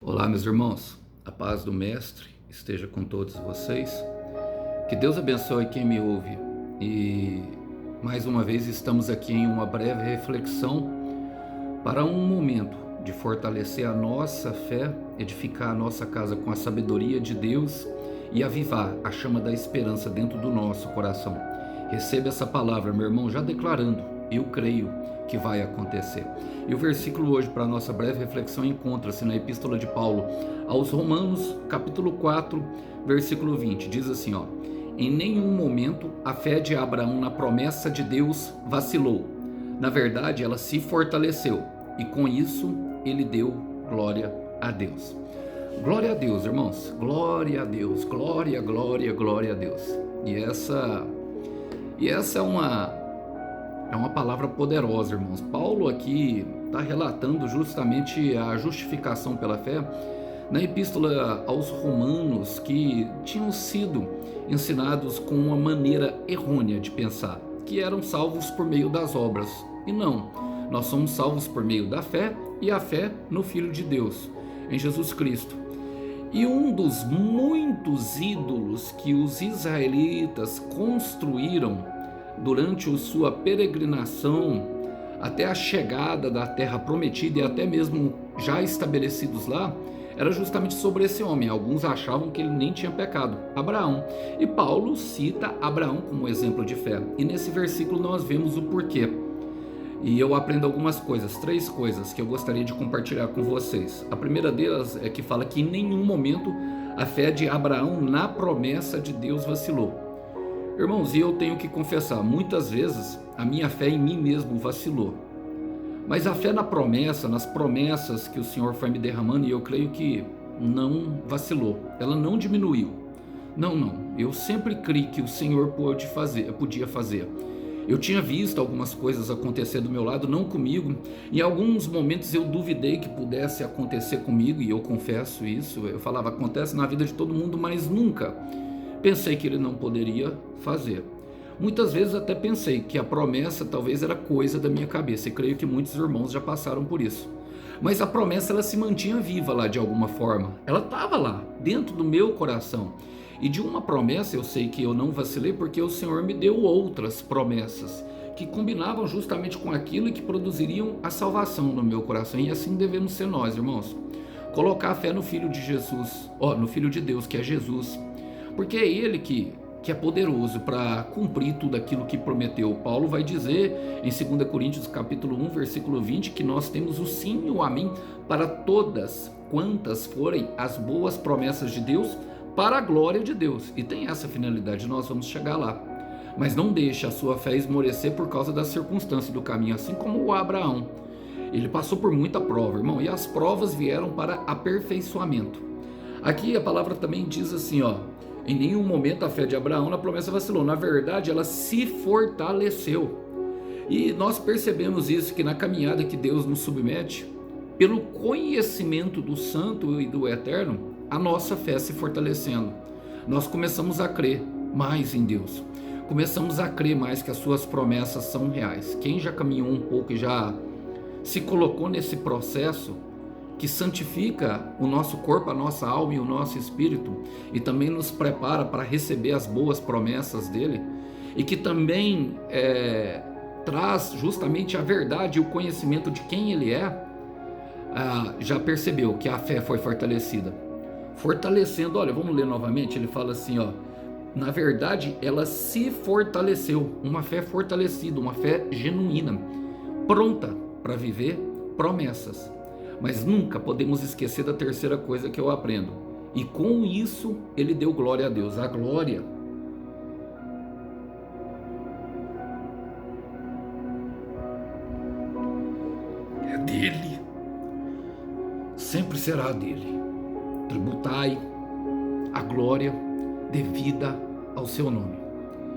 Olá, meus irmãos, a paz do Mestre esteja com todos vocês. Que Deus abençoe quem me ouve. E mais uma vez estamos aqui em uma breve reflexão para um momento de fortalecer a nossa fé, edificar a nossa casa com a sabedoria de Deus e avivar a chama da esperança dentro do nosso coração. Receba essa palavra, meu irmão, já declarando: eu creio que vai acontecer. E o versículo hoje para a nossa breve reflexão encontra-se na Epístola de Paulo aos Romanos, capítulo 4, versículo 20. Diz assim, ó: em nenhum momento a fé de Abraão na promessa de Deus vacilou. Na verdade, ela se fortaleceu e com isso ele deu glória a Deus. Glória a Deus, irmãos. Glória a Deus. Glória, glória, glória a Deus. E essa é uma palavra poderosa, irmãos. Paulo aqui está relatando justamente a justificação pela fé na epístola aos Romanos, que tinham sido ensinados com uma maneira errônea de pensar, que eram salvos por meio das obras. E não, nós somos salvos por meio da fé, e a fé no Filho de Deus, em Jesus Cristo. E um dos muitos ídolos que os israelitas construíram durante sua peregrinação até a chegada da terra prometida e até mesmo já estabelecidos lá, era justamente sobre esse homem. Alguns achavam que ele nem tinha pecado, Abraão. E Paulo cita Abraão como exemplo de fé. E nesse versículo nós vemos o porquê. E eu aprendo algumas coisas, 3 coisas que eu gostaria de compartilhar com vocês. A primeira delas é que fala que em nenhum momento a fé de Abraão na promessa de Deus vacilou. Irmãos, e eu tenho que confessar, muitas vezes a minha fé em mim mesmo vacilou. Mas a fé na promessa, nas promessas que o Senhor foi me derramando, e eu creio que não vacilou, ela não diminuiu. Não, eu sempre criei que o Senhor podia fazer. Eu tinha visto algumas coisas acontecer do meu lado, não comigo. Em alguns momentos eu duvidei que pudesse acontecer comigo, e eu confesso isso. Eu falava, acontece na vida de todo mundo, mas nunca pensei que ele não poderia fazer. Muitas vezes até pensei que a promessa talvez era coisa da minha cabeça, e creio que muitos irmãos já passaram por isso. Mas a promessa, ela se mantinha viva lá de alguma forma. Ela estava lá, dentro do meu coração. E de uma promessa eu sei que eu não vacilei, porque o Senhor me deu outras promessas que combinavam justamente com aquilo e que produziriam a salvação no meu coração. E assim devemos ser nós, irmãos. Colocar a fé no Filho de Jesus, no Filho de Deus, que é Jesus. Porque é Ele que é poderoso para cumprir tudo aquilo que prometeu. Paulo vai dizer em 2 Coríntios capítulo 1, versículo 20, que nós temos o sim e o amém para todas quantas forem as boas promessas de Deus, para a glória de Deus. E tem essa finalidade, nós vamos chegar lá. Mas não deixe a sua fé esmorecer por causa das circunstâncias do caminho, assim como o Abraão. Ele passou por muita prova, irmão, e as provas vieram para aperfeiçoamento. Aqui a palavra também diz assim, em nenhum momento a fé de Abraão na promessa vacilou. Na verdade, ela se fortaleceu. E nós percebemos isso, que na caminhada que Deus nos submete, pelo conhecimento do Santo e do Eterno, a nossa fé se fortalecendo. Nós começamos a crer mais em Deus. Começamos a crer mais que as suas promessas são reais. Quem já caminhou um pouco e já se colocou nesse processo que santifica o nosso corpo, a nossa alma e o nosso espírito, e também nos prepara para receber as boas promessas dele, e que também traz justamente a verdade e o conhecimento de quem ele é, já percebeu que a fé foi fortalecida. Fortalecendo, olha, vamos ler novamente, ele fala assim, na verdade ela se fortaleceu, uma fé fortalecida, uma fé genuína, pronta para viver promessas. Mas nunca podemos esquecer da terceira coisa que eu aprendo. E com isso, ele deu glória a Deus. A glória é dele. Sempre será dele. Tributai a glória devida ao seu nome.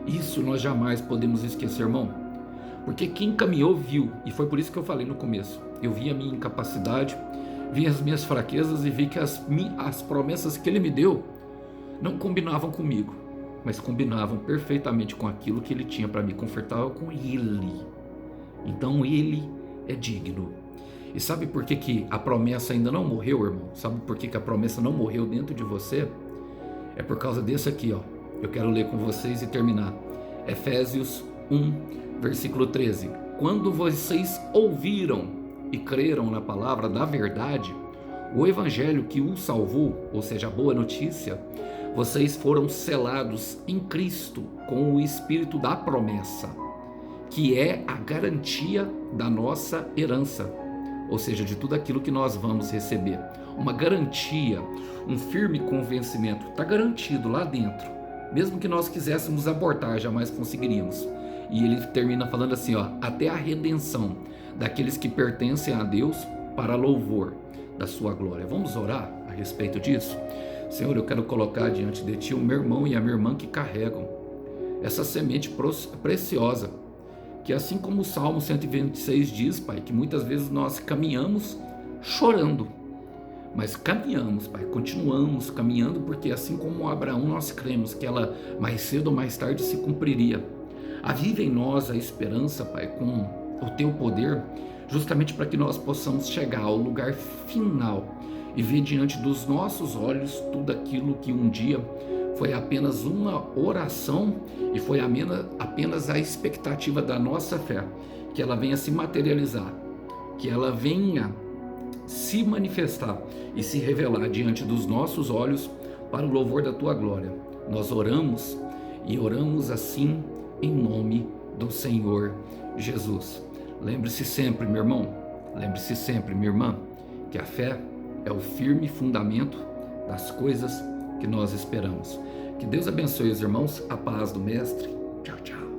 Isso nós jamais podemos esquecer, irmão. Porque quem caminhou viu, e foi por isso que eu falei no começo. Eu vi a minha incapacidade, vi as minhas fraquezas e vi que as promessas que ele me deu não combinavam comigo, mas combinavam perfeitamente com aquilo que ele tinha para me confortar com ele. Então ele é digno. E sabe por que, que a promessa ainda não morreu, irmão? Sabe por que, que a promessa não morreu dentro de você? É por causa desse aqui, ó. Eu quero ler com vocês e terminar. Efésios 1, versículo 13. Quando vocês ouviram e creram na palavra da verdade, o evangelho que os salvou, ou seja, a boa notícia, vocês foram selados em Cristo com o Espírito da promessa, que é a garantia da nossa herança, ou seja, de tudo aquilo que nós vamos receber. Uma garantia, um firme convencimento, está garantido lá dentro. Mesmo que nós quiséssemos abortar, jamais conseguiríamos. E ele termina falando assim, ó, até a redenção daqueles que pertencem a Deus para louvor da sua glória. Vamos orar a respeito disso? Senhor, eu quero colocar diante de Ti o meu irmão e a minha irmã que carregam essa semente preciosa, que assim como o Salmo 126 diz, Pai, que muitas vezes nós caminhamos chorando, mas caminhamos, Pai, continuamos caminhando, porque assim como Abraão nós cremos que ela mais cedo ou mais tarde se cumpriria. Aviva em nós a esperança, Pai, com o Teu poder, justamente para que nós possamos chegar ao lugar final e ver diante dos nossos olhos tudo aquilo que um dia foi apenas uma oração e foi apenas a expectativa da nossa fé, que ela venha se materializar, que ela venha se manifestar e se revelar diante dos nossos olhos para o louvor da Tua glória. Nós oramos e oramos assim em nome do Senhor Jesus. Lembre-se sempre, meu irmão, lembre-se sempre, minha irmã, que a fé é o firme fundamento das coisas que nós esperamos. Que Deus abençoe os irmãos, a paz do Mestre. Tchau, tchau.